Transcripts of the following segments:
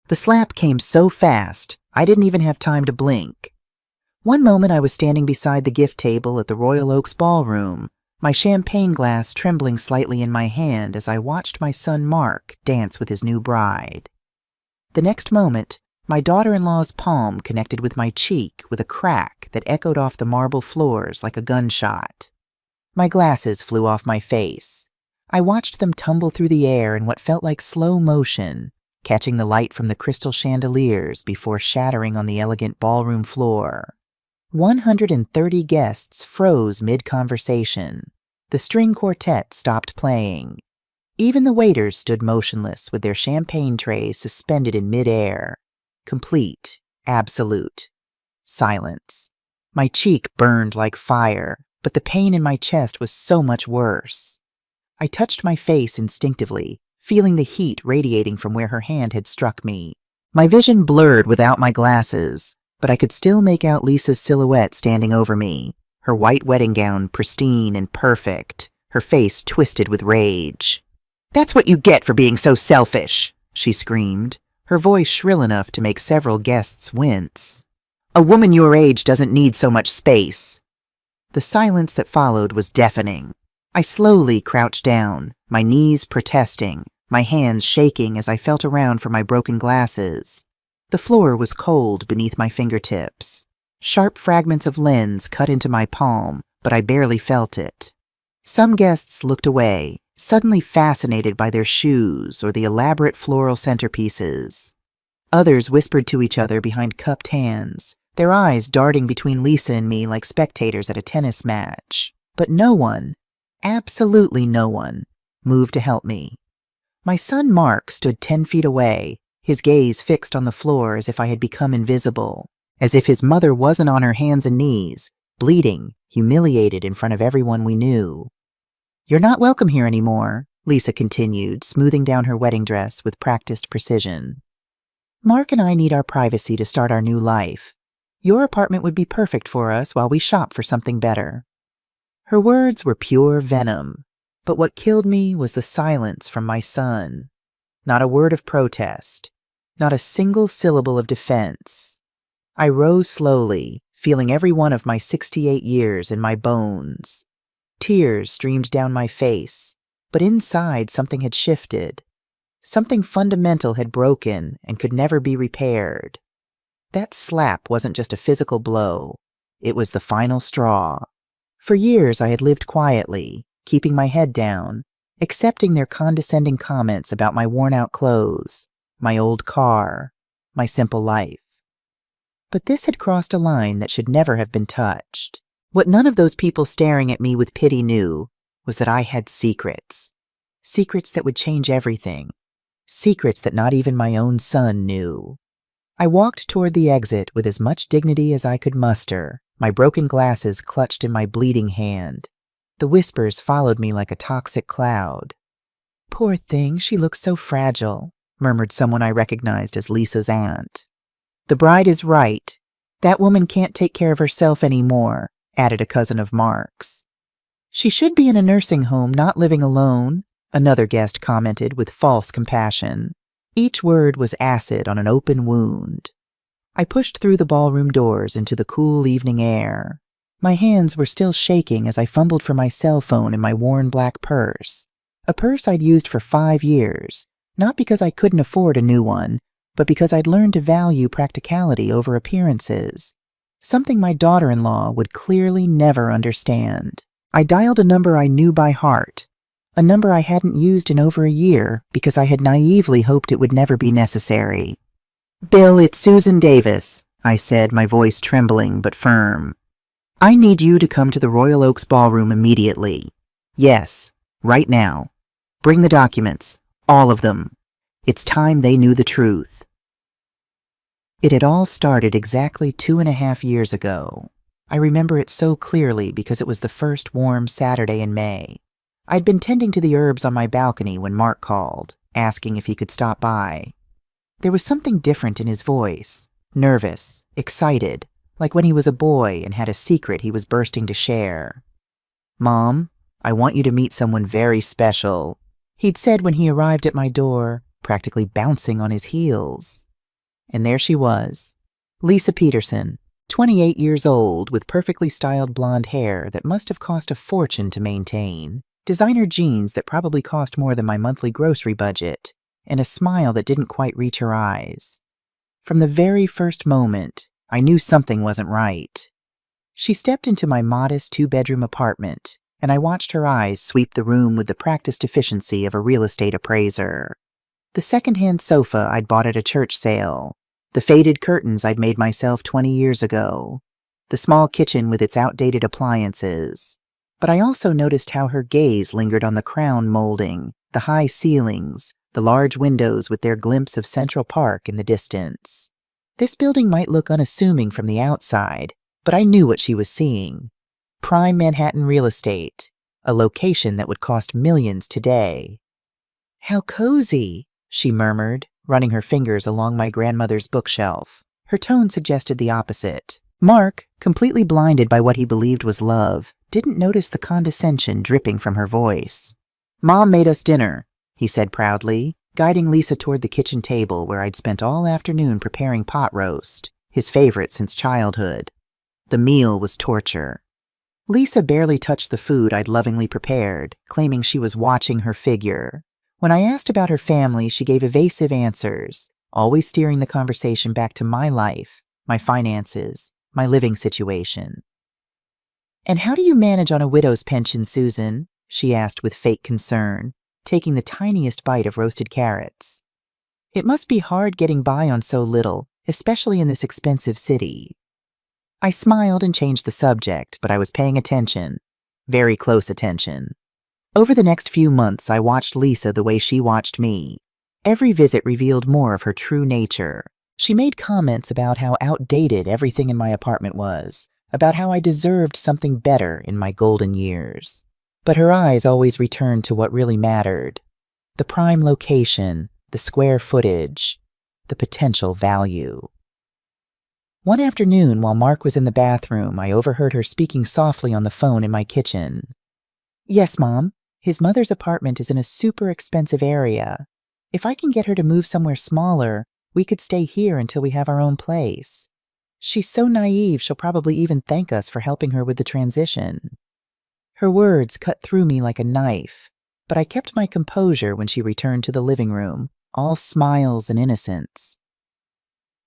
The slap came so fast, I didn't even have time to blink. One moment I was standing beside the gift table at the Royal Oaks Ballroom, my champagne glass trembling slightly in my hand as I watched my son Mark dance with his new bride. The next moment, my daughter-in-law's palm connected with my cheek with a crack that echoed off the marble floors like a gunshot. My glasses flew off my face. I watched them tumble through the air in what felt like slow motion, catching the light from the crystal chandeliers before shattering on the elegant ballroom floor. 130 guests froze mid-conversation. The string quartet stopped playing. Even the waiters stood motionless with their champagne trays suspended in mid-air. Complete, absolute silence. My cheek burned like fire, but the pain in my chest was so much worse. I touched my face instinctively, feeling the heat radiating from where her hand had struck me. My vision blurred without my glasses, but I could still make out Lisa's silhouette standing over me, her white wedding gown pristine and perfect, her face twisted with rage. "That's what you get for being so selfish," she screamed, her voice shrill enough to make several guests wince. "A woman your age doesn't need so much space." The silence that followed was deafening. I slowly crouched down, my knees protesting, my hands shaking as I felt around for my broken glasses. The floor was cold beneath my fingertips. Sharp fragments of lens cut into my palm, but I barely felt it. Some guests looked away, suddenly fascinated by their shoes or the elaborate floral centerpieces. Others whispered to each other behind cupped hands, their eyes darting between Lisa and me like spectators at a tennis match. But no one, absolutely no one, moved to help me. My son Mark stood 10 feet away, his gaze fixed on the floor as if I had become invisible, as if his mother wasn't on her hands and knees, bleeding, humiliated in front of everyone we knew. "You're not welcome here anymore," Lisa continued, smoothing down her wedding dress with practiced precision. "Mark and I need our privacy to start our new life. Your apartment would be perfect for us while we shop for something better." Her words were pure venom, but what killed me was the silence from my son. Not a word of protest, not a single syllable of defense. I rose slowly, feeling every one of my 68 years in my bones. Tears streamed down my face, but inside something had shifted. Something fundamental had broken and could never be repaired. That slap wasn't just a physical blow. It was the final straw. For years I had lived quietly, keeping my head down, accepting their condescending comments about my worn-out clothes, my old car, my simple life. But this had crossed a line that should never have been touched. What none of those people staring at me with pity knew was that I had secrets. Secrets that would change everything. Secrets that not even my own son knew. I walked toward the exit with as much dignity as I could muster, my broken glasses clutched in my bleeding hand. The whispers followed me like a toxic cloud. "Poor thing, she looks so fragile," murmured someone I recognized as Lisa's aunt. "The bride is right. That woman can't take care of herself anymore," added a cousin of Mark's. "She should be in a nursing home, not living alone," another guest commented with false compassion. Each word was acid on an open wound. I pushed through the ballroom doors into the cool evening air. My hands were still shaking as I fumbled for my cell phone in my worn black purse, a purse I'd used for 5 years, not because I couldn't afford a new one, but because I'd learned to value practicality over appearances, something my daughter-in-law would clearly never understand. I dialed a number I knew by heart, a number I hadn't used in over a year because I had naively hoped it would never be necessary. "Bill, it's Susan Davis," I said, my voice trembling but firm. "I need you to come to the Royal Oaks Ballroom immediately. Yes, right now. Bring the documents, all of them. It's time they knew the truth." It had all started exactly 2.5 years ago. I remember it so clearly because it was the first warm Saturday in May. I'd been tending to the herbs on my balcony when Mark called, asking if he could stop by. There was something different in his voice, nervous, excited, like when he was a boy and had a secret he was bursting to share. "Mom, I want you to meet someone very special," he'd said when he arrived at my door, practically bouncing on his heels. And there she was, Lisa Peterson, 28 years old, with perfectly styled blonde hair that must have cost a fortune to maintain, designer jeans that probably cost more than my monthly grocery budget, and a smile that didn't quite reach her eyes. From the very first moment, I knew something wasn't right. She stepped into my modest two-bedroom apartment, and I watched her eyes sweep the room with the practiced efficiency of a real estate appraiser. The second-hand sofa I'd bought at a church sale, the faded curtains I'd made myself 20 years ago, the small kitchen with its outdated appliances. But I also noticed how her gaze lingered on the crown molding, the high ceilings, the large windows with their glimpse of Central Park in the distance. This building might look unassuming from the outside, but I knew what she was seeing. Prime Manhattan real estate, a location that would cost millions today. "How cozy," she murmured, running her fingers along my grandmother's bookshelf. Her tone suggested the opposite. Mark, completely blinded by what he believed was love, didn't notice the condescension dripping from her voice. "Mom made us dinner," he said proudly, guiding Lisa toward the kitchen table where I'd spent all afternoon preparing pot roast, his favorite since childhood. The meal was torture. Lisa barely touched the food I'd lovingly prepared, claiming she was watching her figure. When I asked about her family, she gave evasive answers, always steering the conversation back to my life, my finances, my living situation. "And how do you manage on a widow's pension, Susan?" she asked with fake concern, taking the tiniest bite of roasted carrots. "It must be hard getting by on so little, especially in this expensive city." I smiled and changed the subject, but I was paying attention, very close attention. Over the next few months, I watched Lisa the way she watched me. Every visit revealed more of her true nature. She made comments about how outdated everything in my apartment was, about how I deserved something better in my golden years. But her eyes always returned to what really mattered: the prime location, the square footage, the potential value. One afternoon, while Mark was in the bathroom, I overheard her speaking softly on the phone in my kitchen. "Yes, Mom. His mother's apartment is in a super expensive area. If I can get her to move somewhere smaller, we could stay here until we have our own place. She's so naive she'll probably even thank us for helping her with the transition." Her words cut through me like a knife, but I kept my composure when she returned to the living room, all smiles and innocence.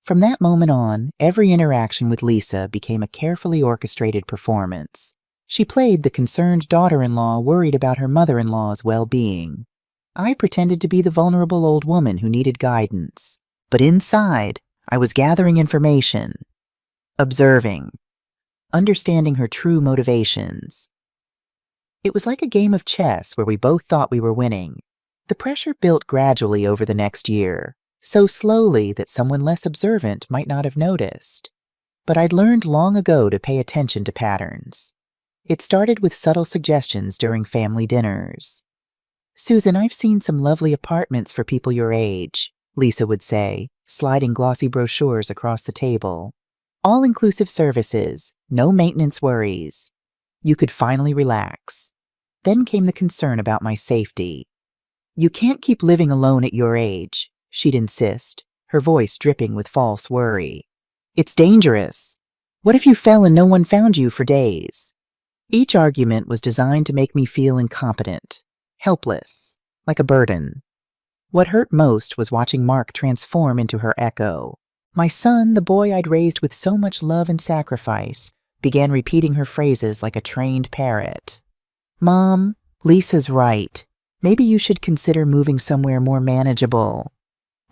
From that moment on, every interaction with Lisa became a carefully orchestrated performance. She played the concerned daughter-in-law worried about her mother-in-law's well-being. I pretended to be the vulnerable old woman who needed guidance, but inside, I was gathering information, observing, understanding her true motivations. It was like a game of chess where we both thought we were winning. The pressure built gradually over the next year, so slowly that someone less observant might not have noticed. But I'd learned long ago to pay attention to patterns. It started with subtle suggestions during family dinners. "Susan, I've seen some lovely apartments for people your age," Lisa would say, sliding glossy brochures across the table. "All-inclusive services, no maintenance worries. You could finally relax." Then came the concern about my safety. "You can't keep living alone at your age," she'd insist, her voice dripping with false worry. "It's dangerous. What if you fell and no one found you for days?" Each argument was designed to make me feel incompetent, helpless, like a burden. What hurt most was watching Mark transform into her echo. My son, the boy I'd raised with so much love and sacrifice, began repeating her phrases like a trained parrot. "Mom, Lisa's right. Maybe you should consider moving somewhere more manageable."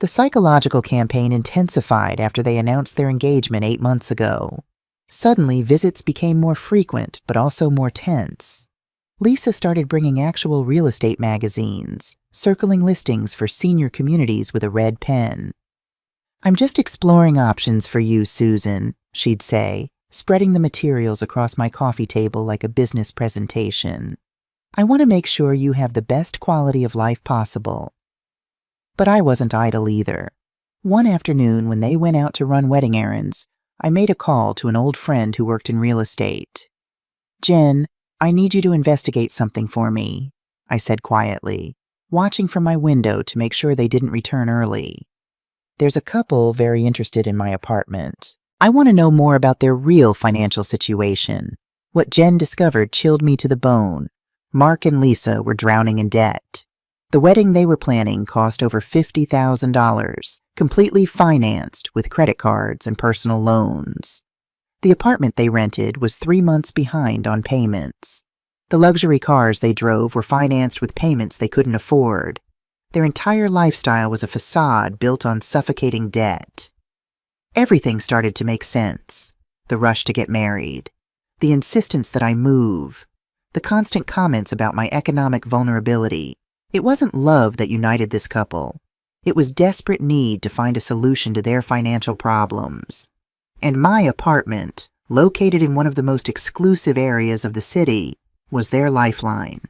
The psychological campaign intensified after they announced their engagement 8 months ago. Suddenly, visits became more frequent, but also more tense. Lisa started bringing actual real estate magazines, circling listings for senior communities with a red pen. "I'm just exploring options for you, Susan," she'd say, spreading the materials across my coffee table like a business presentation. "I want to make sure you have the best quality of life possible." But I wasn't idle either. One afternoon, when they went out to run wedding errands, I made a call to an old friend who worked in real estate. "Jen, I need you to investigate something for me," I said quietly, watching from my window to make sure they didn't return early. There's a couple very interested in my apartment. I want to know more about their real financial situation. What Jen discovered chilled me to the bone. Mark and Lisa were drowning in debt. The wedding they were planning cost over $50,000, completely financed with credit cards and personal loans. The apartment they rented was 3 months behind on payments. The luxury cars they drove were financed with payments they couldn't afford. Their entire lifestyle was a facade built on suffocating debt. Everything started to make sense. The rush to get married. The insistence that I move. The constant comments about my economic vulnerability. It wasn't love that united this couple. It was desperate need to find a solution to their financial problems. And my apartment, located in one of the most exclusive areas of the city, was their lifeline.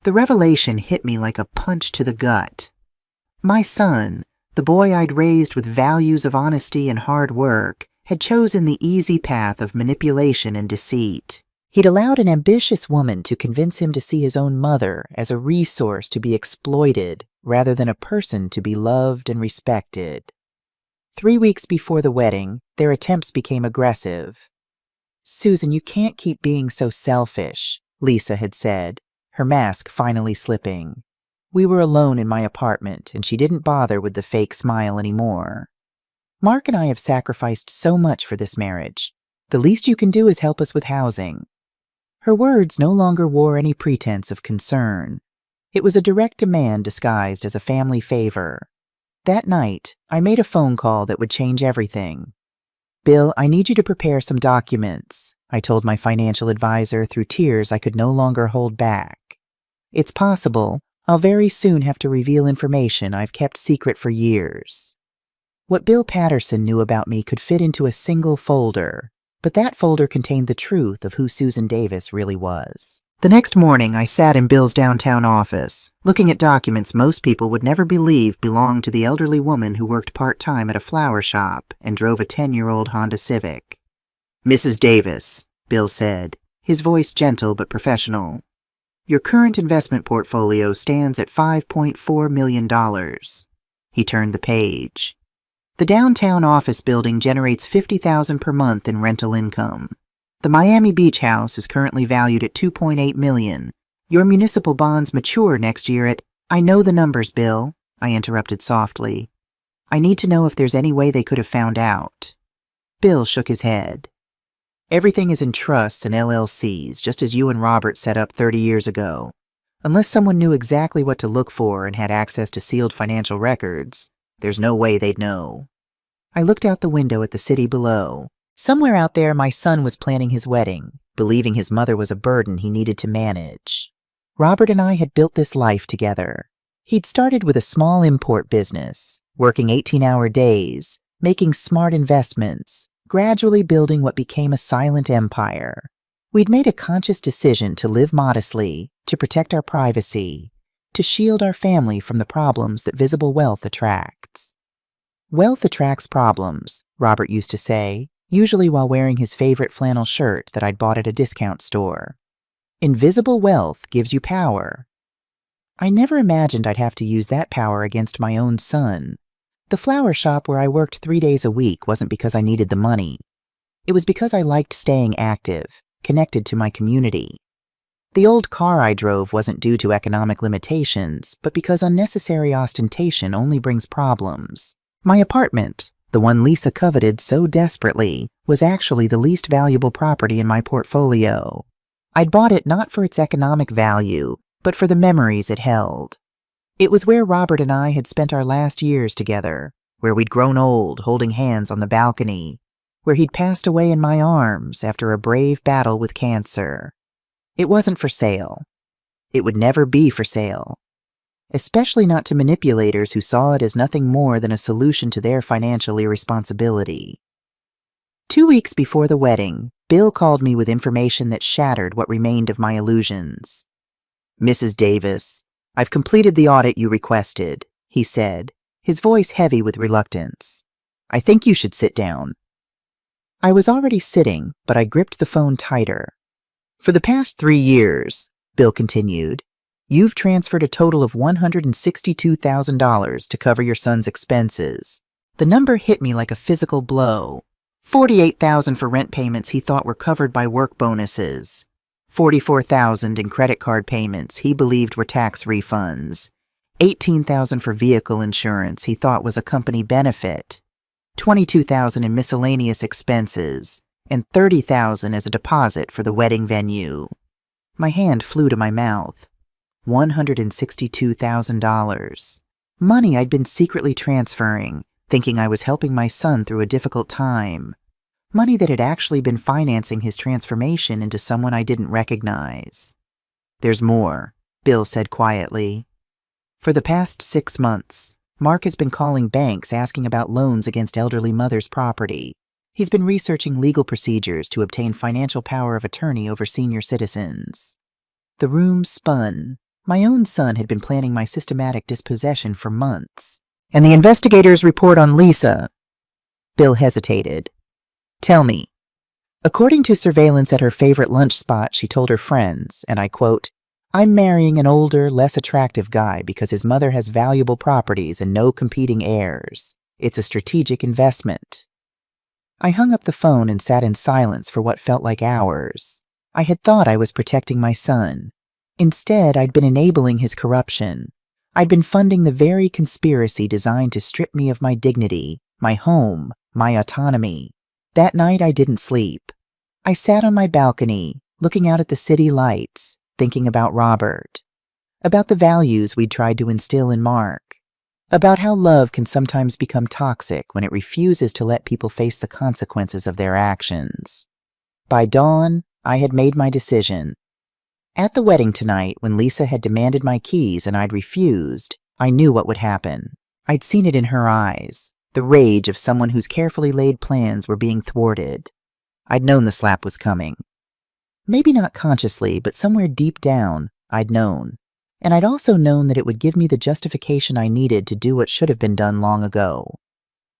The revelation hit me like a punch to the gut. My son, the boy I'd raised with values of honesty and hard work, had chosen the easy path of manipulation and deceit. He'd allowed an ambitious woman to convince him to see his own mother as a resource to be exploited rather than a person to be loved and respected. 3 weeks before the wedding, their attempts became aggressive. "Susan, you can't keep being so selfish," Lisa had said, her mask finally slipping. We were alone in my apartment, and she didn't bother with the fake smile anymore. "Mark and I have sacrificed so much for this marriage. The least you can do is help us with housing." Her words no longer wore any pretense of concern. It was a direct demand disguised as a family favor. That night, I made a phone call that would change everything. "Bill, I need you to prepare some documents," I told my financial advisor through tears I could no longer hold back. "It's possible I'll very soon have to reveal information I've kept secret for years." What Bill Patterson knew about me could fit into a single folder, but that folder contained the truth of who Susan Davis really was. The next morning, I sat in Bill's downtown office, looking at documents most people would never believe belonged to the elderly woman who worked part-time at a flower shop and drove a 10-year-old Honda Civic. "Mrs. Davis," Bill said, his voice gentle but professional. "Your current investment portfolio stands at $5.4 million. He turned the page. "The downtown office building generates $50,000 per month in rental income. The Miami Beach house is currently valued at $2.8 million. Your municipal bonds mature next year at—" "I know the numbers, Bill," I interrupted softly. "I need to know if there's any way they could have found out." Bill shook his head. "Everything is in trusts and LLCs, just as you and Robert set up 30 years ago. Unless someone knew exactly what to look for and had access to sealed financial records, there's no way they'd know." I looked out the window at the city below. Somewhere out there, my son was planning his wedding, believing his mother was a burden he needed to manage. Robert and I had built this life together. He'd started with a small import business, working 18-hour days, making smart investments, gradually building what became a silent empire. We'd made a conscious decision to live modestly, to protect our privacy, to shield our family from the problems that visible wealth attracts. "Wealth attracts problems," Robert used to say, usually while wearing his favorite flannel shirt that I'd bought at a discount store. "Invisible wealth gives you power." I never imagined I'd have to use that power against my own son. The flower shop where I worked 3 days a week wasn't because I needed the money. It was because I liked staying active, connected to my community. The old car I drove wasn't due to economic limitations, but because unnecessary ostentation only brings problems. My apartment, the one Lisa coveted so desperately, was actually the least valuable property in my portfolio. I'd bought it not for its economic value, but for the memories it held. It was where Robert and I had spent our last years together, where we'd grown old holding hands on the balcony, where he'd passed away in my arms after a brave battle with cancer. It wasn't for sale. It would never be for sale. Especially not to manipulators who saw it as nothing more than a solution to their financial irresponsibility. 2 weeks before the wedding, Bill called me with information that shattered what remained of my illusions. "Mrs. Davis, I've completed the audit you requested," he said, his voice heavy with reluctance. "I think you should sit down." I was already sitting, but I gripped the phone tighter. "For the past 3 years," Bill continued, "you've transferred a total of $162,000 to cover your son's expenses. The number hit me like a physical blow. $48,000 for rent payments he thought were covered by work bonuses. $44,000 in credit card payments he believed were tax refunds. $18,000 for vehicle insurance he thought was a company benefit. $22,000 in miscellaneous expenses, and $30,000 as a deposit for the wedding venue. My hand flew to my mouth. $162,000. Money I'd been secretly transferring, thinking I was helping my son through a difficult time. Money that had actually been financing his transformation into someone I didn't recognize. "There's more," Bill said quietly. For the past 6 months, Mark has been calling banks asking about loans against elderly mother's property. He's been researching legal procedures to obtain financial power of attorney over senior citizens. The room spun. My own son had been planning my systematic dispossession for months. "And the investigators' report on Lisa." Bill hesitated. "Tell me." "According to surveillance at her favorite lunch spot, she told her friends, and I quote, 'I'm marrying an older, less attractive guy because his mother has valuable properties and no competing heirs. It's a strategic investment.'" I hung up the phone and sat in silence for what felt like hours. I had thought I was protecting my son. Instead, I'd been enabling his corruption. I'd been funding the very conspiracy designed to strip me of my dignity, my home, my autonomy. That night, I didn't sleep. I sat on my balcony, looking out at the city lights, thinking about Robert, about the values we'd tried to instill in Mark, about how love can sometimes become toxic when it refuses to let people face the consequences of their actions. By dawn, I had made my decision. At the wedding tonight, when Lisa had demanded my keys and I'd refused, I knew what would happen. I'd seen it in her eyes, the rage of someone whose carefully laid plans were being thwarted. I'd known the slap was coming. Maybe not consciously, but somewhere deep down, I'd known. And I'd also known that it would give me the justification I needed to do what should have been done long ago.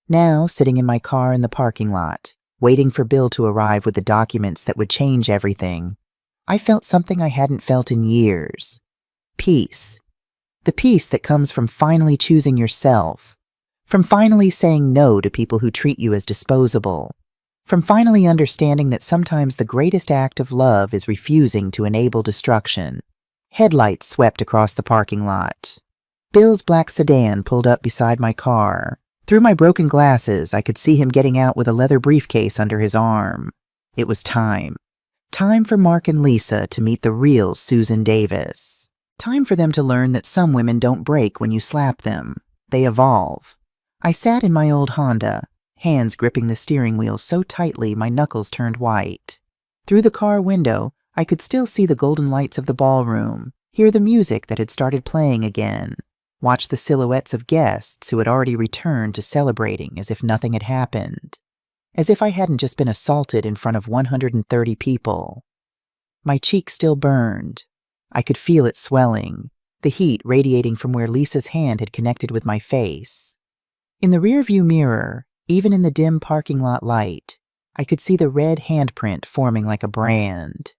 Now, sitting in my car in the parking lot, waiting for Bill to arrive with the documents that would change everything, I felt something I hadn't felt in years. Peace. The peace that comes from finally choosing yourself, from finally saying no to people who treat you as disposable, from finally understanding that sometimes the greatest act of love is refusing to enable destruction. Headlights swept across the parking lot. Bill's black sedan pulled up beside my car. Through my broken glasses, I could see him getting out with a leather briefcase under his arm. It was time. Time for Mark and Lisa to meet the real Susan Davis. Time for them to learn that some women don't break when you slap them. They evolve. I sat in my old Honda, hands gripping the steering wheel so tightly my knuckles turned white. Through the car window, I could still see the golden lights of the ballroom, hear the music that had started playing again, watch the silhouettes of guests who had already returned to celebrating as if nothing had happened. As if I hadn't just been assaulted in front of 130 people. My cheek still burned. I could feel it swelling, the heat radiating from where Lisa's hand had connected with my face. In the rearview mirror, even in the dim parking lot light, I could see the red handprint forming like a brand.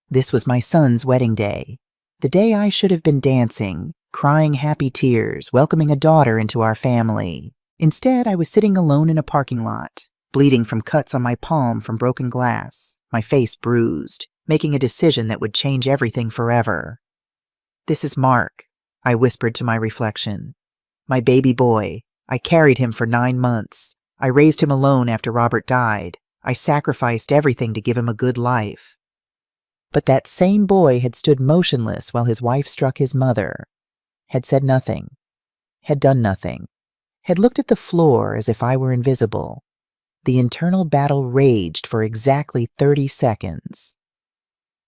This was my son's wedding day, the day I should have been dancing, crying happy tears, welcoming a daughter into our family. Instead, I was sitting alone in a parking lot, bleeding from cuts on my palm from broken glass, my face bruised, making a decision that would change everything forever. "This is Mark," I whispered to my reflection. "My baby boy. I carried him for 9 months. I raised him alone after Robert died. I sacrificed everything to give him a good life." But that same boy had stood motionless while his wife struck his mother, had said nothing, had done nothing, had looked at the floor as if I were invisible. The internal battle raged for exactly 30 seconds.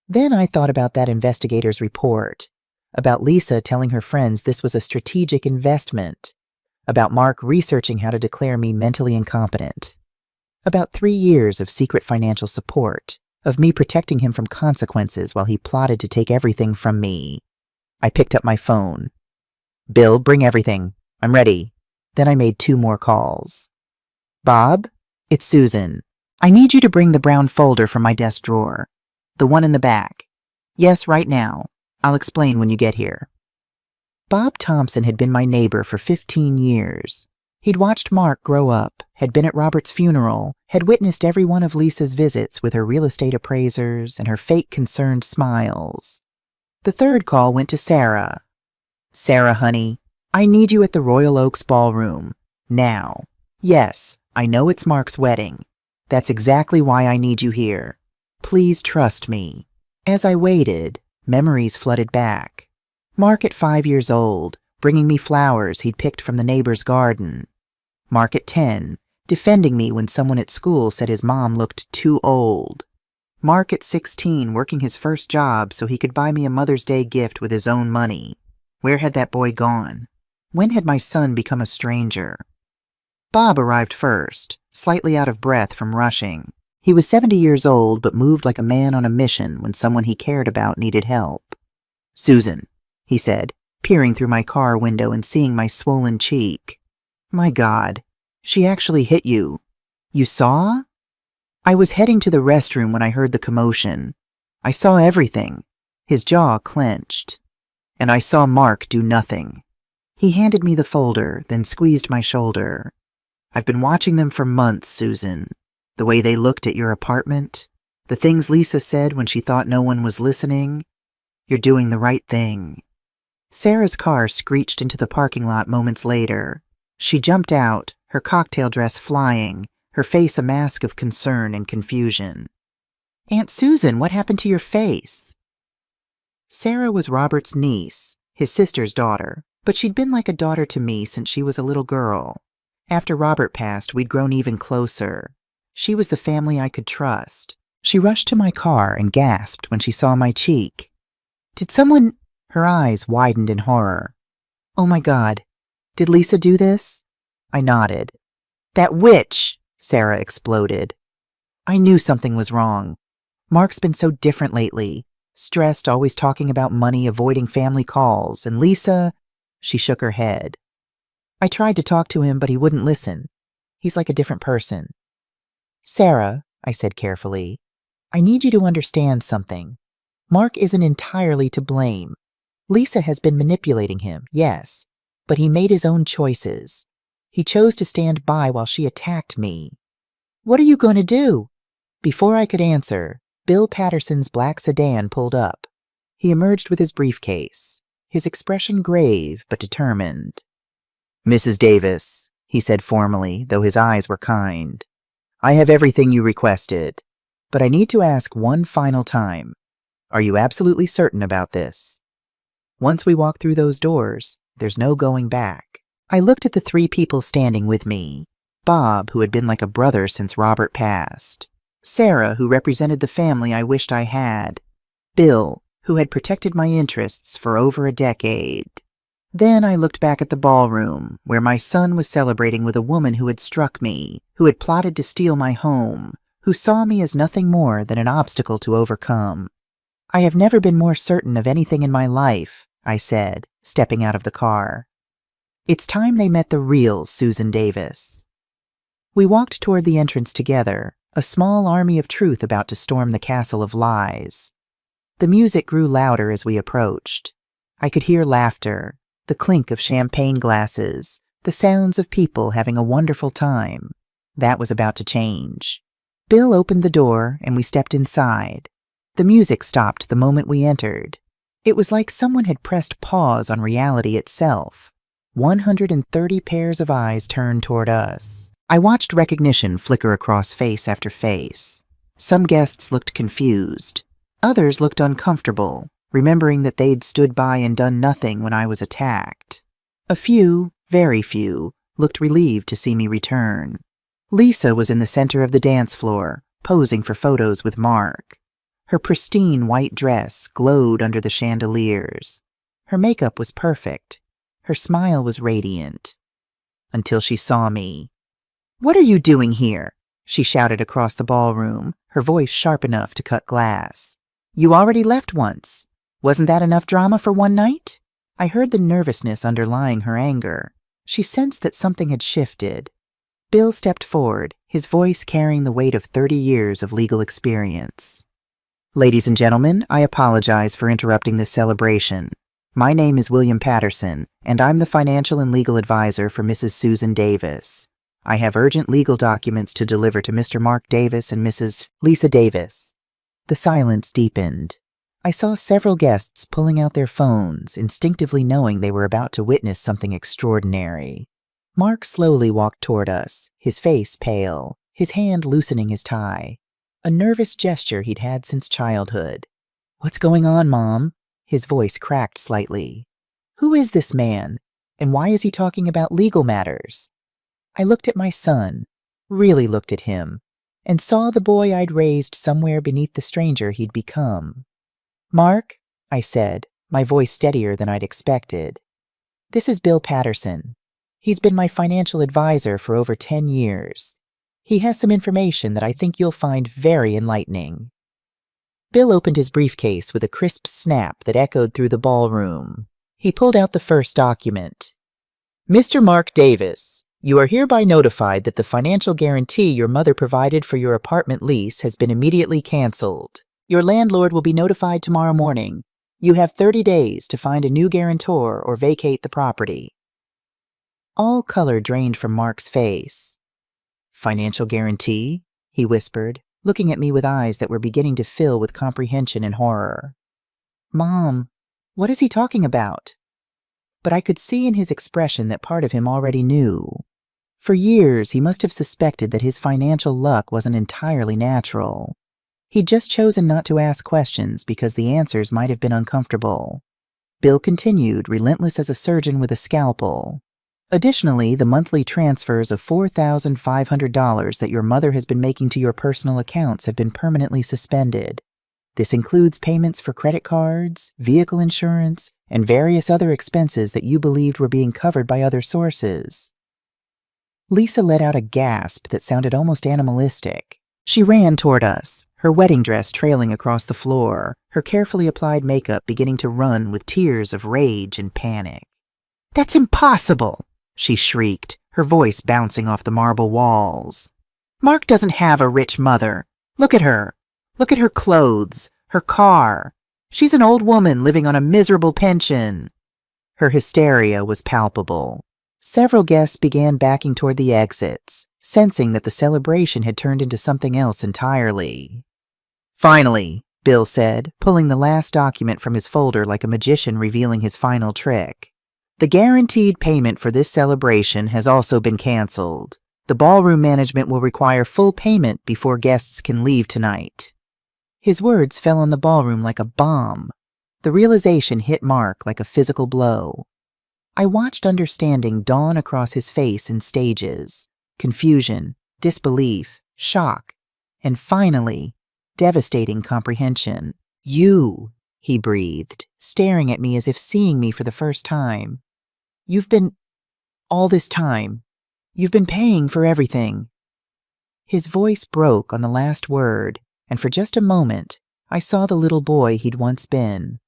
Then I thought about that investigator's report, about Lisa telling her friends this was a strategic investment, about Mark researching how to declare me mentally incompetent, about 3 years of secret financial support, of me protecting him from consequences while he plotted to take everything from me. I picked up my phone. "Bill, bring everything. I'm ready." Then I made 2 more calls. "Bob? It's Susan. I need you to bring the brown folder from my desk drawer. The one in the back. Yes, right now. I'll explain when you get here." Bob Thompson had been my neighbor for 15 years. He'd watched Mark grow up, had been at Robert's funeral, had witnessed every one of Lisa's visits with her real estate appraisers and her fake concerned smiles. The third call went to Sarah. "Sarah, honey, I need you at the Royal Oaks Ballroom. Now. Yes, I know it's Mark's wedding. That's exactly why I need you here. Please trust me." As I waited, memories flooded back. Mark at 5 years old, bringing me flowers he'd picked from the neighbor's garden. Mark at 10, defending me when someone at school said his mom looked too old. Mark at 16, working his first job so he could buy me a Mother's Day gift with his own money. Where had that boy gone? When had my son become a stranger? Bob arrived first, slightly out of breath from rushing. He was 70 years old, but moved like a man on a mission when someone he cared about needed help. "Susan," he said, peering through my car window and seeing my swollen cheek. "My God, she actually hit you. You saw?" I was heading to the restroom when I heard the commotion. I saw everything. His jaw clenched. And I saw Mark do nothing. He handed me the folder, then squeezed my shoulder. "I've been watching them for months, Susan. The way they looked at your apartment, the things Lisa said when she thought no one was listening. You're doing the right thing." Sarah's car screeched into the parking lot moments later. She jumped out, her cocktail dress flying, her face a mask of concern and confusion. "Aunt Susan, what happened to your face?" Sarah was Robert's niece, his sister's daughter, but she'd been like a daughter to me since she was a little girl. After Robert passed, we'd grown even closer. She was the family I could trust. She rushed to my car and gasped when she saw my cheek. "Did someone—" Her eyes widened in horror. "Oh my God, did Lisa do this?" I nodded. "That witch!" Sarah exploded. I knew something was wrong. Mark's been so different lately. Stressed, always talking about money, avoiding family calls. And Lisa, she shook her head. I tried to talk to him, but he wouldn't listen. He's like a different person. "Sarah," I said carefully, "I need you to understand something. Mark isn't entirely to blame. Lisa has been manipulating him, yes, but he made his own choices. He chose to stand by while she attacked me." "What are you going to do?" Before I could answer, Bill Patterson's black sedan pulled up. He emerged with his briefcase, his expression grave but determined. "Mrs. Davis," he said formally, though his eyes were kind, "I have everything you requested, but I need to ask one final time. Are you absolutely certain about this? Once we walk through those doors, there's no going back." I looked at the 3 people standing with me. Bob, who had been like a brother since Robert passed. Sarah, who represented the family I wished I had. Bill, who had protected my interests for over a decade. Then I looked back at the ballroom, where my son was celebrating with a woman who had struck me, who had plotted to steal my home, who saw me as nothing more than an obstacle to overcome. "I have never been more certain of anything in my life," I said, stepping out of the car. It's time they met the real Susan Davis. We walked toward the entrance together, a small army of truth about to storm the castle of lies. The music grew louder as we approached. I could hear laughter, the clink of champagne glasses, the sounds of people having a wonderful time. That was about to change. Bill opened the door and we stepped inside. The music stopped the moment we entered. It was like someone had pressed pause on reality itself. 130 pairs of eyes turned toward us. I watched recognition flicker across face after face. Some guests looked confused. Others looked uncomfortable, remembering that they'd stood by and done nothing when I was attacked. A few, very few, looked relieved to see me return. Lisa was in the center of the dance floor, posing for photos with Mark. Her pristine white dress glowed under the chandeliers. Her makeup was perfect. Her smile was radiant. Until she saw me. "What are you doing here?" she shouted across the ballroom, her voice sharp enough to cut glass. "You already left once. Wasn't that enough drama for one night?" I heard the nervousness underlying her anger. She sensed that something had shifted. Bill stepped forward, his voice carrying the weight of 30 years of legal experience. "Ladies and gentlemen, I apologize for interrupting this celebration. My name is William Patterson, and I'm the financial and legal advisor for Mrs. Susan Davis. I have urgent legal documents to deliver to Mr. Mark Davis and Mrs. Lisa Davis." The silence deepened. I saw several guests pulling out their phones, instinctively knowing they were about to witness something extraordinary. Mark slowly walked toward us, his face pale, his hand loosening his tie. A nervous gesture he'd had since childhood. "What's going on, Mom?" His voice cracked slightly. "Who is this man, and why is he talking about legal matters?" I looked at my son, really looked at him, and saw the boy I'd raised somewhere beneath the stranger he'd become. "Mark," I said, my voice steadier than I'd expected. "This is Bill Patterson. He's been my financial advisor for over 10 years. He has some information that I think you'll find very enlightening." Bill opened his briefcase with a crisp snap that echoed through the ballroom. He pulled out the first document. "Mr. Mark Davis, you are hereby notified that the financial guarantee your mother provided for your apartment lease has been immediately canceled. Your landlord will be notified tomorrow morning. You have 30 days to find a new guarantor or vacate the property." All color drained from Mark's face. "Financial guarantee?" he whispered, looking at me with eyes that were beginning to fill with comprehension and horror. "Mom, what is he talking about?" But I could see in his expression that part of him already knew. For years, he must have suspected that his financial luck wasn't entirely natural. He'd just chosen not to ask questions because the answers might have been uncomfortable. Bill continued, relentless as a surgeon with a scalpel. "Additionally, the monthly transfers of $4,500 that your mother has been making to your personal accounts have been permanently suspended. This includes payments for credit cards, vehicle insurance, and various other expenses that you believed were being covered by other sources." Lisa let out a gasp that sounded almost animalistic. She ran toward us, her wedding dress trailing across the floor, her carefully applied makeup beginning to run with tears of rage and panic. "That's impossible!" she shrieked, her voice bouncing off the marble walls. "Mark doesn't have a rich mother. Look at her. Look at her clothes, her car. She's an old woman living on a miserable pension." Her hysteria was palpable. Several guests began backing toward the exits, sensing that the celebration had turned into something else entirely. "Finally," Bill said, pulling the last document from his folder like a magician revealing his final trick. "The guaranteed payment for this celebration has also been canceled. The ballroom management will require full payment before guests can leave tonight." His words fell on the ballroom like a bomb. The realization hit Mark like a physical blow. I watched understanding dawn across his face in stages: confusion, disbelief, shock, and finally, devastating comprehension. "You," he breathed, staring at me as if seeing me for the first time. "You've been, all this time, you've been paying for everything." His voice broke on the last word, and for just a moment, I saw the little boy he'd once been.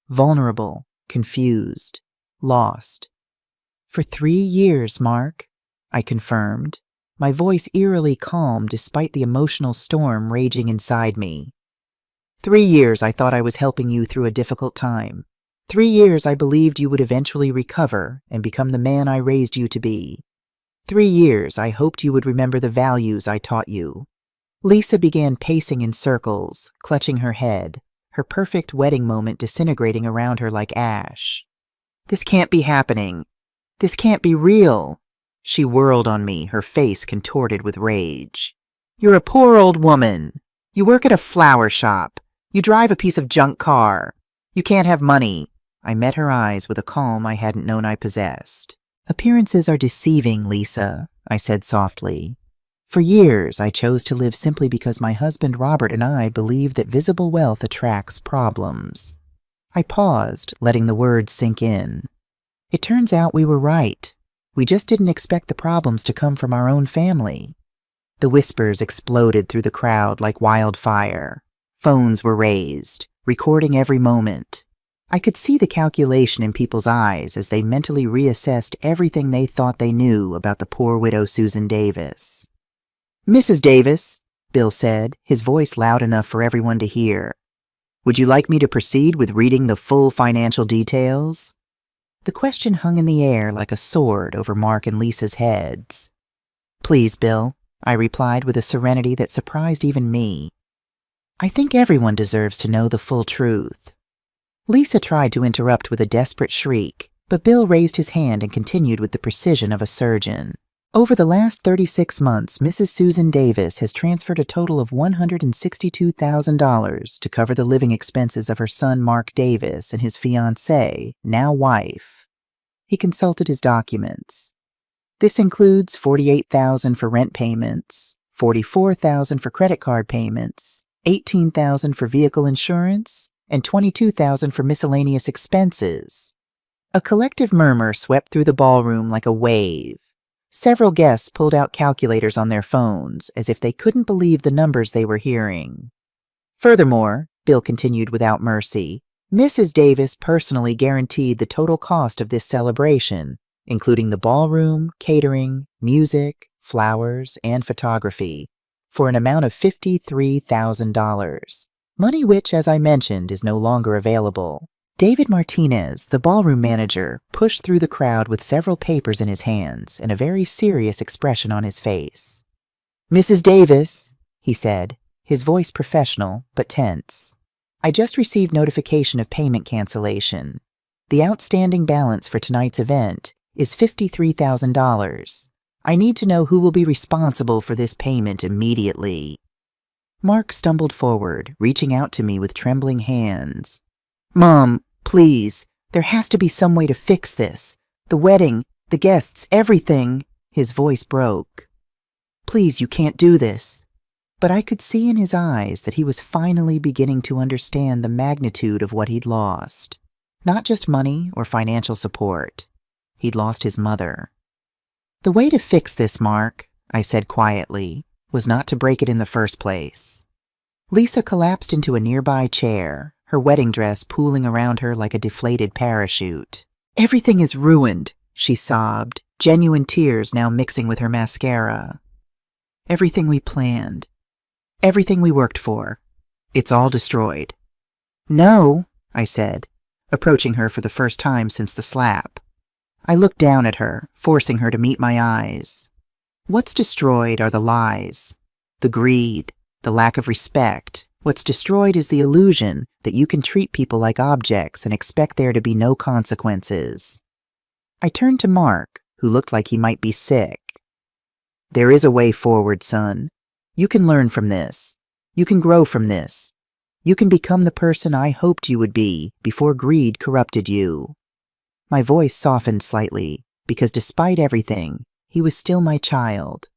Vulnerable, confused, lost. "For 3 years, Mark," I confirmed, my voice eerily calm despite the emotional storm raging inside me. 3 years I thought I was helping you through a difficult time. 3 years I believed you would eventually recover and become the man I raised you to be. 3 years I hoped you would remember the values I taught you." Lisa began pacing in circles, clutching her head, her perfect wedding moment disintegrating around her like ash. "This can't be happening. This can't be real." She whirled on me, her face contorted with rage. "You're a poor old woman. You work at a flower shop. You drive a piece of junk car. You can't have money." I met her eyes with a calm I hadn't known I possessed. "Appearances are deceiving, Lisa," I said softly. "For years, I chose to live simply because my husband Robert and I believe that visible wealth attracts problems." I paused, letting the words sink in. It turns out we were right. We just didn't expect the problems to come from our own family. The whispers exploded through the crowd like wildfire. Phones were raised, recording every moment. I could see the calculation in people's eyes as they mentally reassessed everything they thought they knew about the poor widow Susan Davis. "Mrs. Davis," Bill said, his voice loud enough for everyone to hear. Would you like me to proceed with reading the full financial details? The question hung in the air like a sword over Mark and Lisa's heads. Please, Bill, I replied with a serenity that surprised even me. I think everyone deserves to know the full truth. Lisa tried to interrupt with a desperate shriek, but Bill raised his hand and continued with the precision of a surgeon. Over the last 36 months, Mrs. Susan Davis has transferred a total of $162,000 to cover the living expenses of her son Mark Davis and his fiancée, now wife. He consulted his documents. This includes $48,000 for rent payments, $44,000 for credit card payments, $18,000 for vehicle insurance, and $22,000 for miscellaneous expenses. A collective murmur swept through the ballroom like a wave. Several guests pulled out calculators on their phones as if they couldn't believe the numbers they were hearing. Furthermore, Bill continued without mercy, Mrs. Davis personally guaranteed the total cost of this celebration, including the ballroom, catering, music, flowers, and photography, for an amount of $53,000, money which, as I mentioned, is no longer available. David Martinez, the ballroom manager, pushed through the crowd with several papers in his hands and a very serious expression on his face. Mrs. Davis, he said, his voice professional but tense. I just received notification of payment cancellation. The outstanding balance for tonight's event is $53,000. I need to know who will be responsible for this payment immediately. Mark stumbled forward, reaching out to me with trembling hands. Mom, please, there has to be some way to fix this. The wedding, the guests, everything. His voice broke. Please, you can't do this. But I could see in his eyes that he was finally beginning to understand the magnitude of what he'd lost. Not just money or financial support. He'd lost his mother. The way to fix this, Mark, I said quietly, was not to break it in the first place. Lisa collapsed into a nearby chair, her wedding dress pooling around her like a deflated parachute. Everything is ruined, she sobbed, genuine tears now mixing with her mascara. Everything we planned. Everything we worked for. It's all destroyed. No, I said, approaching her for the first time since the slap. I looked down at her, forcing her to meet my eyes. What's destroyed are the lies, the greed, the lack of respect. What's destroyed is the illusion that you can treat people like objects and expect there to be no consequences. I turned to Mark, who looked like he might be sick. There is a way forward, son. You can learn from this. You can grow from this. You can become the person I hoped you would be before greed corrupted you. My voice softened slightly, because despite everything, he was still my child.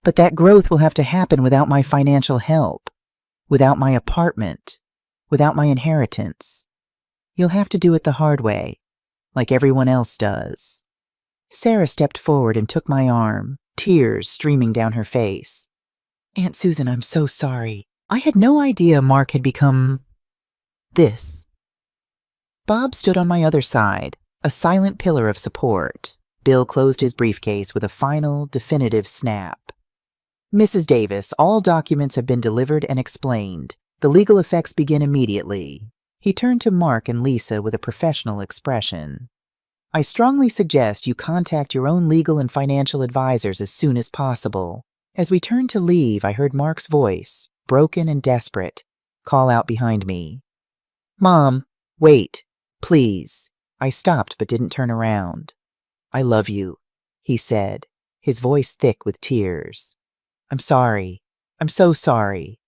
But that growth will have to happen without my financial help, without my apartment, without my inheritance. You'll have to do it the hard way, like everyone else does. Sarah stepped forward and took my arm, tears streaming down her face. Aunt Susan, I'm so sorry. I had no idea Mark had become this. Bob stood on my other side, a silent pillar of support. Bill closed his briefcase with a final, definitive snap. Mrs. Davis, all documents have been delivered and explained. The legal effects begin immediately. He turned to Mark and Lisa with a professional expression. I strongly suggest you contact your own legal and financial advisors as soon as possible. As we turned to leave, I heard Mark's voice, broken and desperate, call out behind me. Mom, wait, please. I stopped but didn't turn around. I love you, he said, his voice thick with tears. I'm sorry. I'm so sorry.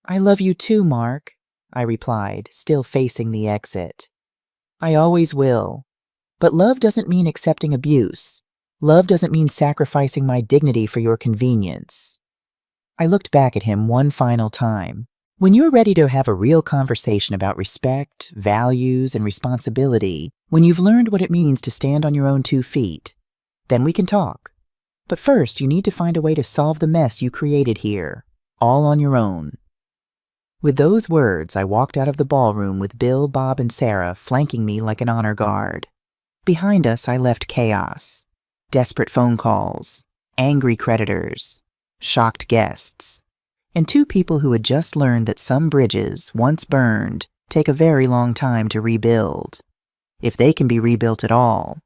I love you too, Mark, I replied, still facing the exit. I always will. But love doesn't mean accepting abuse. Love doesn't mean sacrificing my dignity for your convenience. I looked back at him one final time. When you're ready to have a real conversation about respect, values, and responsibility, when you've learned what it means to stand on your own 2 feet, then we can talk. But first, you need to find a way to solve the mess you created here, all on your own. With those words, I walked out of the ballroom with Bill, Bob, and Sarah flanking me like an honor guard. Behind us, I left chaos. Desperate phone calls, angry creditors, shocked guests, and 2 people who had just learned that some bridges, once burned, take a very long time to rebuild. If they can be rebuilt at all.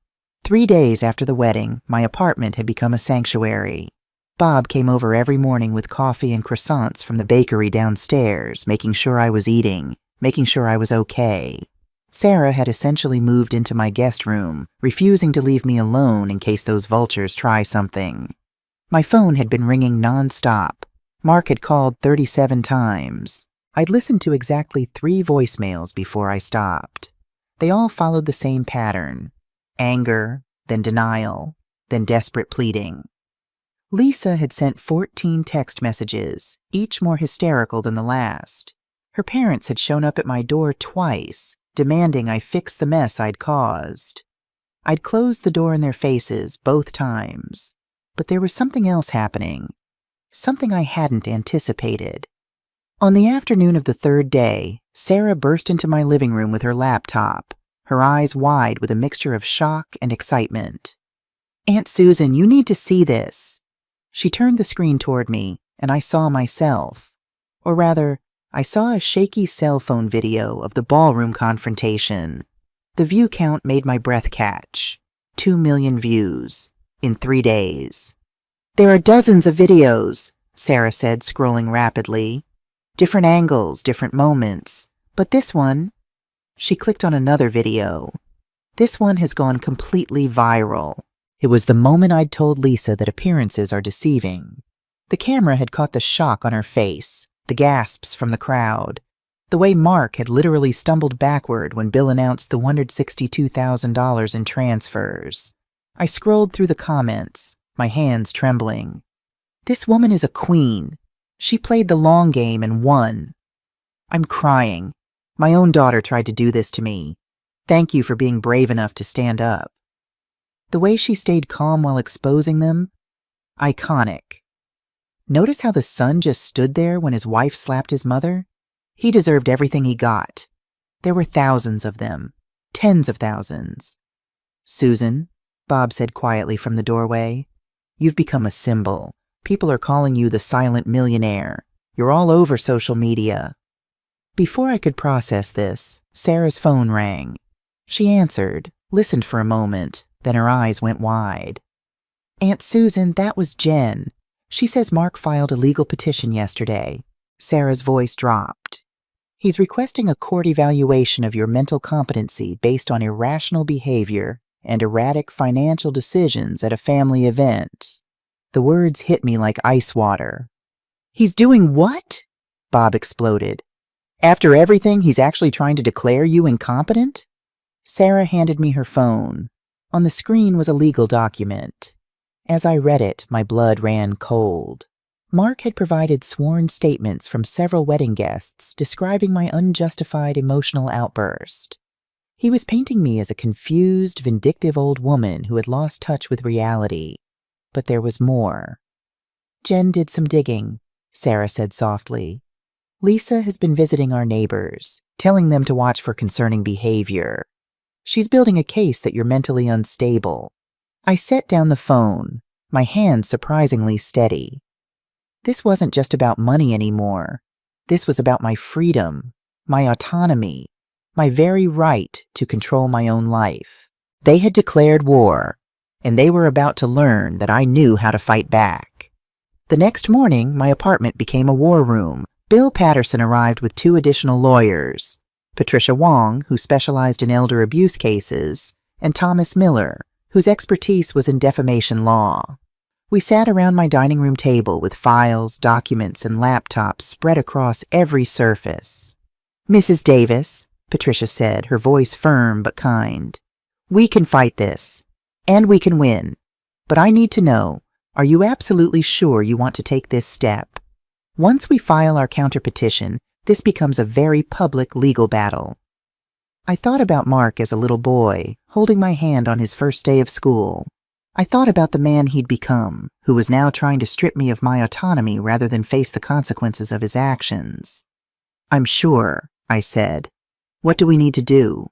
3 days after the wedding, my apartment had become a sanctuary. Bob came over every morning with coffee and croissants from the bakery downstairs, making sure I was eating, making sure I was okay. Sarah had essentially moved into my guest room, refusing to leave me alone in case those vultures try something. My phone had been ringing non-stop. Mark had called 37 times. I'd listened to exactly 3 voicemails before I stopped. They all followed the same pattern. Anger, then denial, then desperate pleading. Lisa had sent 14 text messages, each more hysterical than the last. Her parents had shown up at my door twice, demanding I fix the mess I'd caused. I'd closed the door in their faces both times, but there was something else happening, something I hadn't anticipated. On the afternoon of the 3rd day, Sarah burst into my living room with her laptop, her eyes wide with a mixture of shock and excitement. "Aunt Susan, you need to see this." She turned the screen toward me, and I saw myself. Or rather, I saw a shaky cell phone video of the ballroom confrontation. The view count made my breath catch. 2 million views in 3 days. "There are dozens of videos," Sarah said, scrolling rapidly. "Different angles, different moments. But this one..." She clicked on another video. "This one has gone completely viral." It was the moment I'd told Lisa that appearances are deceiving. The camera had caught the shock on her face, the gasps from the crowd, the way Mark had literally stumbled backward when Bill announced the $162,000 in transfers. I scrolled through the comments, my hands trembling. "This woman is a queen. She played the long game and won." I'm crying. My own daughter tried to do this to me. Thank you for being brave enough to stand up. The way she stayed calm while exposing them? Iconic. Notice how the son just stood there when his wife slapped his mother? He deserved everything he got. There were thousands of them. Tens of thousands. "Susan," Bob said quietly from the doorway, "you've become a symbol. People are calling you the silent millionaire. You're all over social media." Before I could process this, Sarah's phone rang. She answered, listened for a moment, then her eyes went wide. "Aunt Susan, that was Jen. She says Mark filed a legal petition yesterday." Sarah's voice dropped. "He's requesting a court evaluation of your mental competency based on irrational behavior and erratic financial decisions at a family event." The words hit me like ice water. "He's doing what?" Bob exploded. "After everything, he's actually trying to declare you incompetent?" Sarah handed me her phone. On the screen was a legal document. As I read it, my blood ran cold. Mark had provided sworn statements from several wedding guests describing my unjustified emotional outburst. He was painting me as a confused, vindictive old woman who had lost touch with reality. But there was more. "Jen did some digging," Sarah said softly. "Lisa has been visiting our neighbors, telling them to watch for concerning behavior. She's building a case that you're mentally unstable." I set down the phone, my hand surprisingly steady. This wasn't just about money anymore. This was about my freedom, my autonomy, my very right to control my own life. They had declared war, and they were about to learn that I knew how to fight back. The next morning, my apartment became a war room. Bill Patterson arrived with 2 additional lawyers, Patricia Wong, who specialized in elder abuse cases, and Thomas Miller, whose expertise was in defamation law. We sat around my dining room table with files, documents, and laptops spread across every surface. "Mrs. Davis," Patricia said, her voice firm but kind, "we can fight this, and we can win. But I need to know, are you absolutely sure you want to take this step? Once we file our counterpetition, this becomes a very public legal battle." I thought about Mark as a little boy, holding my hand on his first day of school. I thought about the man he'd become, who was now trying to strip me of my autonomy rather than face the consequences of his actions. "I'm sure," I said. "What do we need to do?"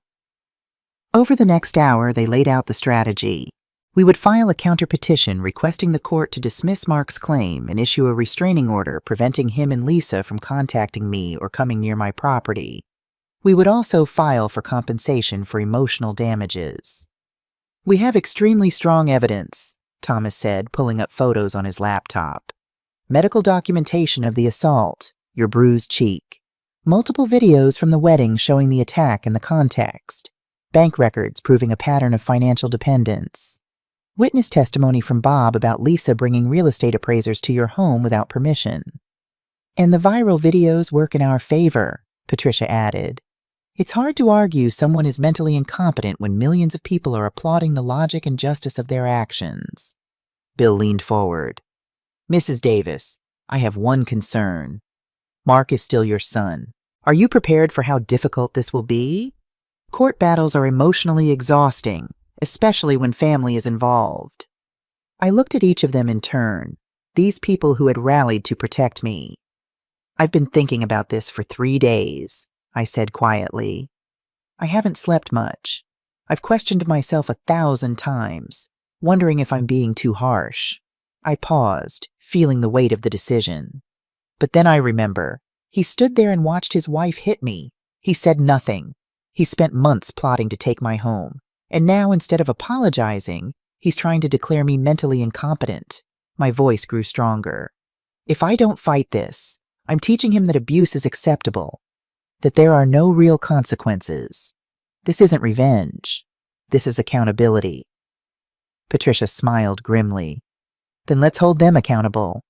Over the next hour, they laid out the strategy. We would file a counterpetition requesting the court to dismiss Mark's claim and issue a restraining order preventing him and Lisa from contacting me or coming near my property. We would also file for compensation for emotional damages. We have extremely strong evidence, Thomas said, pulling up photos on his laptop. Medical documentation of the assault, your bruised cheek. Multiple videos from the wedding showing the attack and the context. Bank records proving a pattern of financial dependence. Witness testimony from Bob about Lisa bringing real estate appraisers to your home without permission. And the viral videos work in our favor, Patricia added. It's hard to argue someone is mentally incompetent when millions of people are applauding the logic and justice of their actions. Bill leaned forward. Mrs. Davis, I have one concern. Mark is still your son. Are you prepared for how difficult this will be? Court battles are emotionally exhausting, especially when family is involved. I looked at each of them in turn, these people who had rallied to protect me. I've been thinking about this for 3 days, I said quietly. I haven't slept much. I've questioned myself 1,000 times, wondering if I'm being too harsh. I paused, feeling the weight of the decision. But then I remember, he stood there and watched his wife hit me. He said nothing. He spent months plotting to take my home. And now, instead of apologizing, he's trying to declare me mentally incompetent. My voice grew stronger. If I don't fight this, I'm teaching him that abuse is acceptable, that there are no real consequences. This isn't revenge. This is accountability. Patricia smiled grimly. Then let's hold them accountable.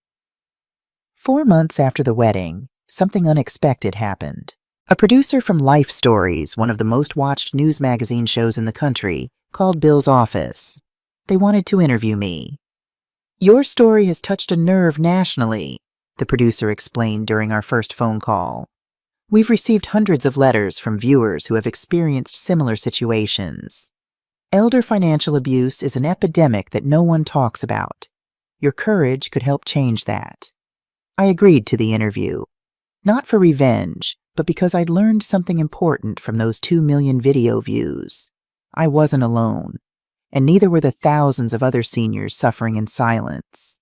4 months after the wedding, something unexpected happened. A producer from Life Stories, one of the most watched news magazine shows in the country, called Bill's office. They wanted to interview me. Your story has touched a nerve nationally, the producer explained during our first phone call. We've received hundreds of letters from viewers who have experienced similar situations. Elder financial abuse is an epidemic that no one talks about. Your courage could help change that. I agreed to the interview. Not for revenge, but because I'd learned something important from those 2 million video views. I wasn't alone, and neither were the thousands of other seniors suffering in silence.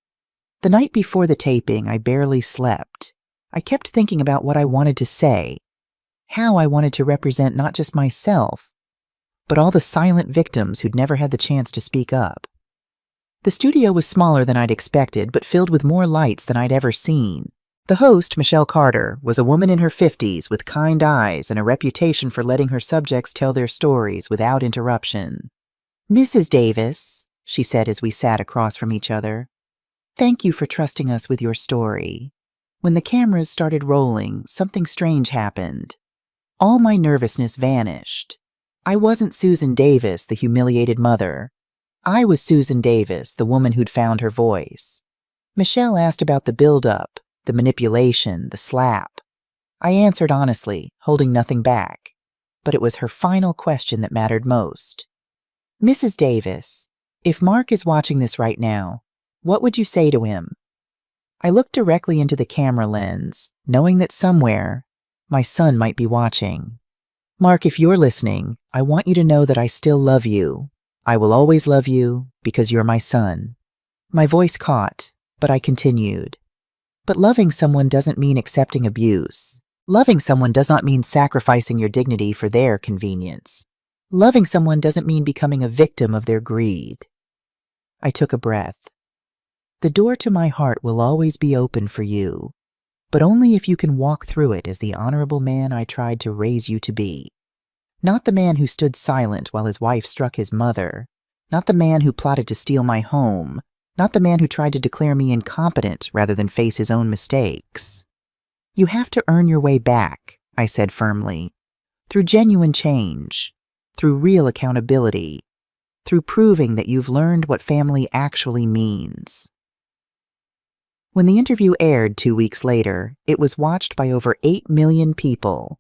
The night before the taping, I barely slept. I kept thinking about what I wanted to say, how I wanted to represent not just myself, but all the silent victims who'd never had the chance to speak up. The studio was smaller than I'd expected, but filled with more lights than I'd ever seen. The host, Michelle Carter, was a woman in her 50s with kind eyes and a reputation for letting her subjects tell their stories without interruption. Mrs. Davis, she said as we sat across from each other, thank you for trusting us with your story. When the cameras started rolling, something strange happened. All my nervousness vanished. I wasn't Susan Davis, the humiliated mother. I was Susan Davis, the woman who'd found her voice. Michelle asked about the build-up, the manipulation, the slap. I answered honestly, holding nothing back. But it was her final question that mattered most. Mrs. Davis, if Mark is watching this right now, what would you say to him? I looked directly into the camera lens, knowing that somewhere, my son might be watching. Mark, if you're listening, I want you to know that I still love you. I will always love you because you're my son. My voice caught, but I continued. But loving someone doesn't mean accepting abuse. Loving someone does not mean sacrificing your dignity for their convenience. Loving someone doesn't mean becoming a victim of their greed. I took a breath. The door to my heart will always be open for you, but only if you can walk through it as the honorable man I tried to raise you to be. Not the man who stood silent while his wife struck his mother. Not the man who plotted to steal my home. Not the man who tried to declare me incompetent rather than face his own mistakes. You have to earn your way back, I said firmly, through genuine change, through real accountability, through proving that you've learned what family actually means. When the interview aired 2 weeks later, it was watched by over 8 million people.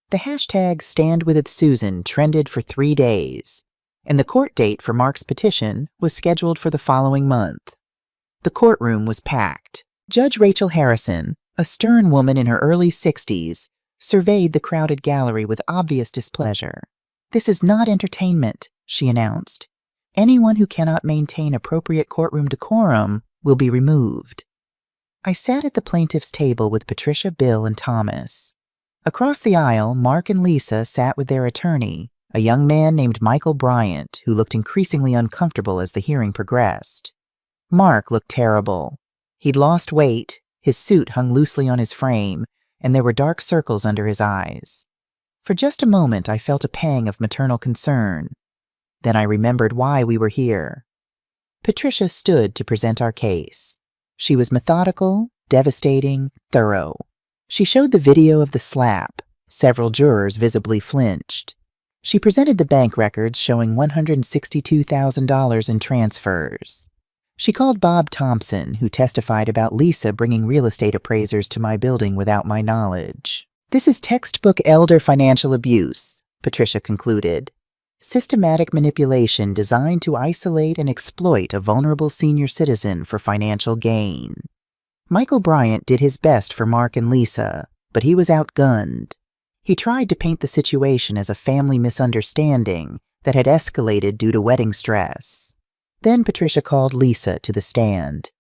The hashtag #StandWithSusan trended for 3 days, and the court date for Mark's petition was scheduled for the following month. The courtroom was packed. Judge Rachel Harrison, a stern woman in her early 60s, surveyed the crowded gallery with obvious displeasure. This is not entertainment, she announced. Anyone who cannot maintain appropriate courtroom decorum will be removed. I sat at the plaintiff's table with Patricia, Bill, and Thomas. Across the aisle, Mark and Lisa sat with their attorney, a young man named Michael Bryant, who looked increasingly uncomfortable as the hearing progressed. Mark looked terrible. He'd lost weight, his suit hung loosely on his frame, and there were dark circles under his eyes. For just a moment, I felt a pang of maternal concern. Then I remembered why we were here. Patricia stood to present our case. She was methodical, devastating, thorough. She showed the video of the slap. Several jurors visibly flinched. She presented the bank records showing $162,000 in transfers. She called Bob Thompson, who testified about Lisa bringing real estate appraisers to my building without my knowledge. "This is textbook elder financial abuse," Patricia concluded. "Systematic manipulation designed to isolate and exploit a vulnerable senior citizen for financial gain." Michael Bryant did his best for Mark and Lisa, but he was outgunned. He tried to paint the situation as a family misunderstanding that had escalated due to wedding stress. Then Patricia called Lisa to the stand.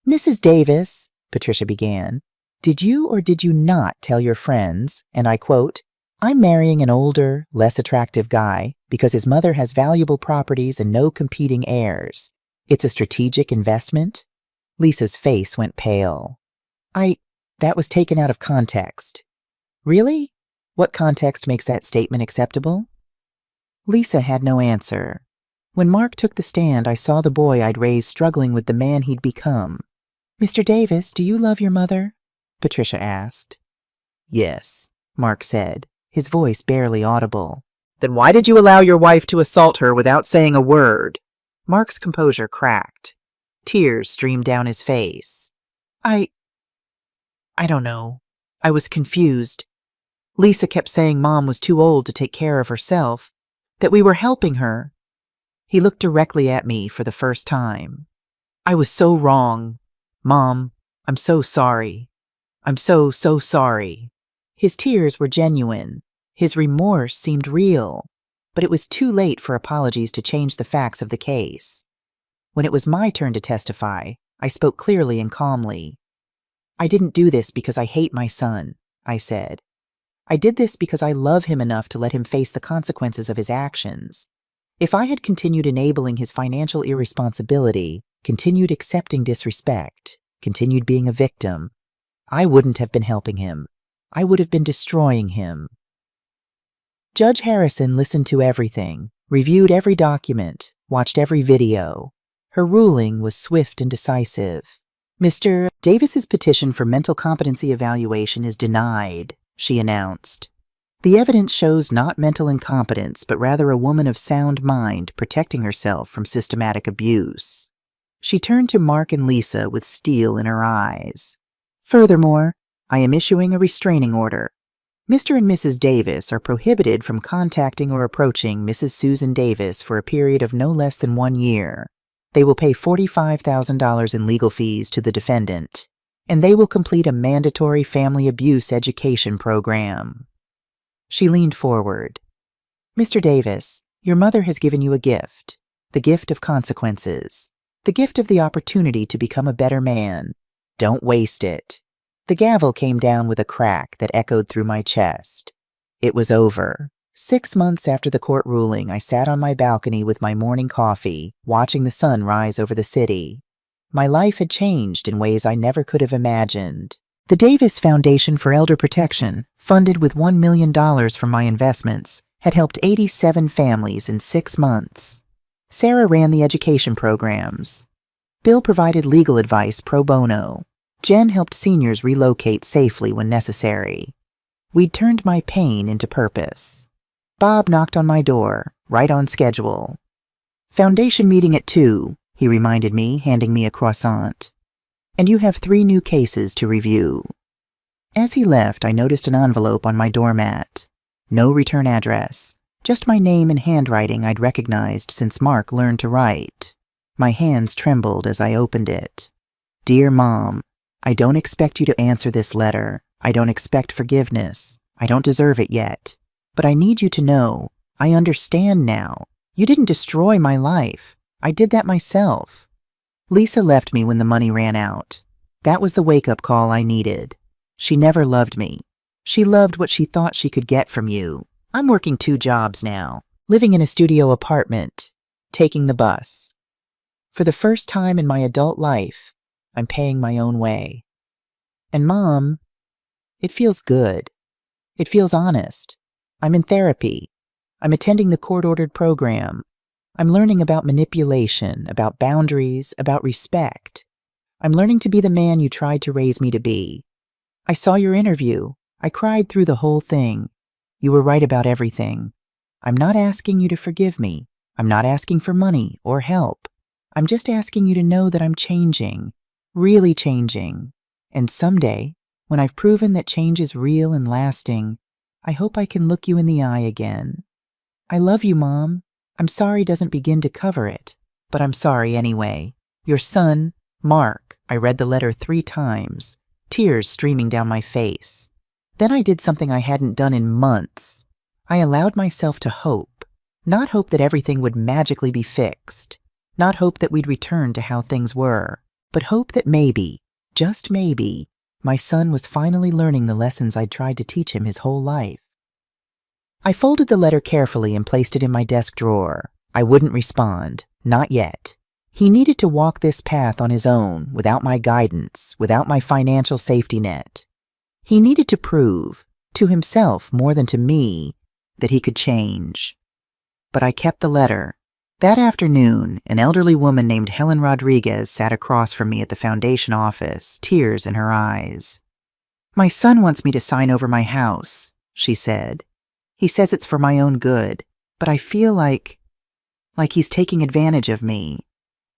"Mrs. Davis," Patricia began, "did you or did you not tell your friends, and I quote, 'I'm marrying an older, less attractive guy because his mother has valuable properties and no competing heirs. It's a strategic investment?'" Lisa's face went pale. That was taken out of context." "Really? What context makes that statement acceptable?" Lisa had no answer. When Mark took the stand, I saw the boy I'd raised struggling with the man he'd become. "Mr. Davis, do you love your mother?" Patricia asked. "Yes," Mark said, his voice barely audible. "Then why did you allow your wife to assault her without saying a word?" Mark's composure cracked. Tears streamed down his face. I don't know. I was confused. Lisa kept saying Mom was too old to take care of herself, that we were helping her. He looked directly at me for the first time. "I was so wrong. Mom, I'm so sorry. I'm so sorry." His tears were genuine. His remorse seemed real, but it was too late for apologies to change the facts of the case. When it was my turn to testify, I spoke clearly and calmly. "I didn't do this because I hate my son," I said. "I did this because I love him enough to let him face the consequences of his actions. If I had continued enabling his financial irresponsibility, continued accepting disrespect, continued being a victim, I wouldn't have been helping him. I would have been destroying him." Judge Harrison listened to everything, reviewed every document, watched every video. Her ruling was swift and decisive. "Mr. Davis's petition for mental competency evaluation is denied," she announced. "The evidence shows not mental incompetence, but rather a woman of sound mind protecting herself from systematic abuse." She turned to Mark and Lisa with steel in her eyes. "Furthermore, I am issuing a restraining order. Mr. and Mrs. Davis are prohibited from contacting or approaching Mrs. Susan Davis for a period of no less than 1 year. They will pay $45,000 in legal fees to the defendant, and they will complete a mandatory family abuse education program." She leaned forward. "Mr. Davis, your mother has given you a gift, the gift of consequences, the gift of the opportunity to become a better man. Don't waste it." The gavel came down with a crack that echoed through my chest. It was over. 6 months after the court ruling, I sat on my balcony with my morning coffee, watching the sun rise over the city. My life had changed in ways I never could have imagined. The Davis Foundation for Elder Protection, funded with $1 million from my investments, had helped 87 families in 6 months. Sarah ran the education programs. Bill provided legal advice pro bono. Jen helped seniors relocate safely when necessary. We'd turned my pain into purpose. Bob knocked on my door, right on schedule. "Foundation meeting at 2, he reminded me, handing me a croissant. "And you have 3 new cases to review." As he left, I noticed an envelope on my doormat. No return address, just my name and handwriting I'd recognized since Mark learned to write. My hands trembled as I opened it. "Dear Mom, I don't expect you to answer this letter. I don't expect forgiveness. I don't deserve it yet. But I need you to know, I understand now. You didn't destroy my life. I did that myself. Lisa left me when the money ran out. That was the wake-up call I needed. She never loved me. She loved what she thought she could get from you. I'm working 2 jobs now, living in a studio apartment, taking the bus. For the first time in my adult life, I'm paying my own way. And Mom, it feels good. It feels honest. I'm in therapy. I'm attending the court-ordered program. I'm learning about manipulation, about boundaries, about respect. I'm learning to be the man you tried to raise me to be. I saw your interview. I cried through the whole thing. You were right about everything. I'm not asking you to forgive me. I'm not asking for money or help. I'm just asking you to know that I'm changing, really changing. And someday, when I've proven that change is real and lasting, I hope I can look you in the eye again. I love you, Mom. I'm sorry doesn't begin to cover it, but I'm sorry anyway. Your son, Mark. I read the letter 3 times, tears streaming down my face. Then I did something I hadn't done in months. I allowed myself to hope, not hope that everything would magically be fixed, not hope that we'd return to how things were, but hope that maybe, just maybe, my son was finally learning the lessons I'd tried to teach him his whole life. I folded the letter carefully and placed it in my desk drawer. I wouldn't respond, not yet. He needed to walk this path on his own, without my guidance, without my financial safety net. He needed to prove, to himself more than to me, that he could change. But I kept the letter. That afternoon, an elderly woman named Helen Rodriguez sat across from me at the foundation office, tears in her eyes. "My son wants me to sign over my house," she said. "He says it's for my own good, but I feel like he's taking advantage of me."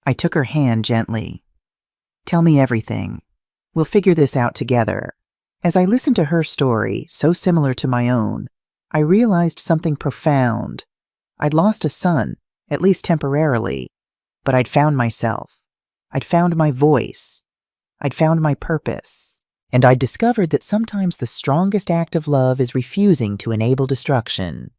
I took her hand gently. "Tell me everything. We'll figure this out together." As I listened to her story, so similar to my own, I realized something profound. I'd lost a son, at least temporarily, but I'd found myself. I'd found my voice. I'd found my purpose. And I'd discovered that sometimes the strongest act of love is refusing to enable destruction.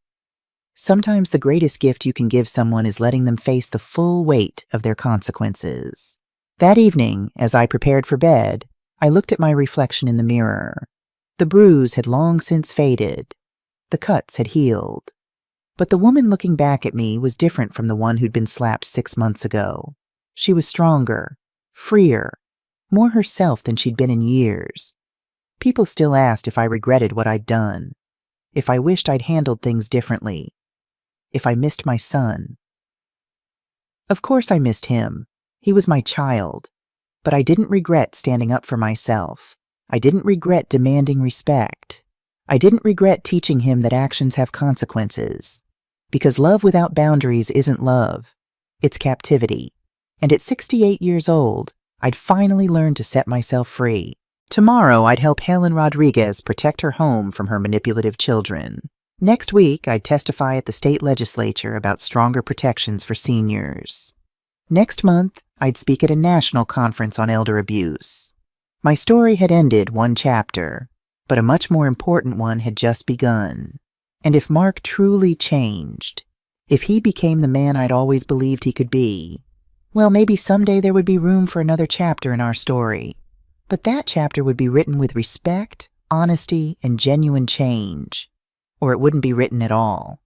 Sometimes the greatest gift you can give someone is letting them face the full weight of their consequences. That evening, as I prepared for bed, I looked at my reflection in the mirror. The bruise had long since faded. The cuts had healed. But the woman looking back at me was different from the one who'd been slapped 6 months ago. She was stronger, freer, more herself than she'd been in years. People still asked if I regretted what I'd done, if I wished I'd handled things differently, if I missed my son. Of course I missed him. He was my child. But I didn't regret standing up for myself. I didn't regret demanding respect. I didn't regret teaching him that actions have consequences. Because love without boundaries isn't love. It's captivity. And at 68 years old, I'd finally learned to set myself free. Tomorrow, I'd help Helen Rodriguez protect her home from her manipulative children. Next week, I'd testify at the state legislature about stronger protections for seniors. Next month, I'd speak at a national conference on elder abuse. My story had ended one chapter, but a much more important one had just begun. And if Mark truly changed, if he became the man I'd always believed he could be, well, maybe someday there would be room for another chapter in our story. But that chapter would be written with respect, honesty, and genuine change. Or it wouldn't be written at all.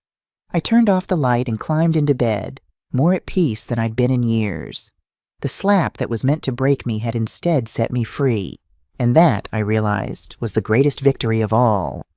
I turned off the light and climbed into bed, more at peace than I'd been in years. The slap that was meant to break me had instead set me free, and that, I realized, was the greatest victory of all.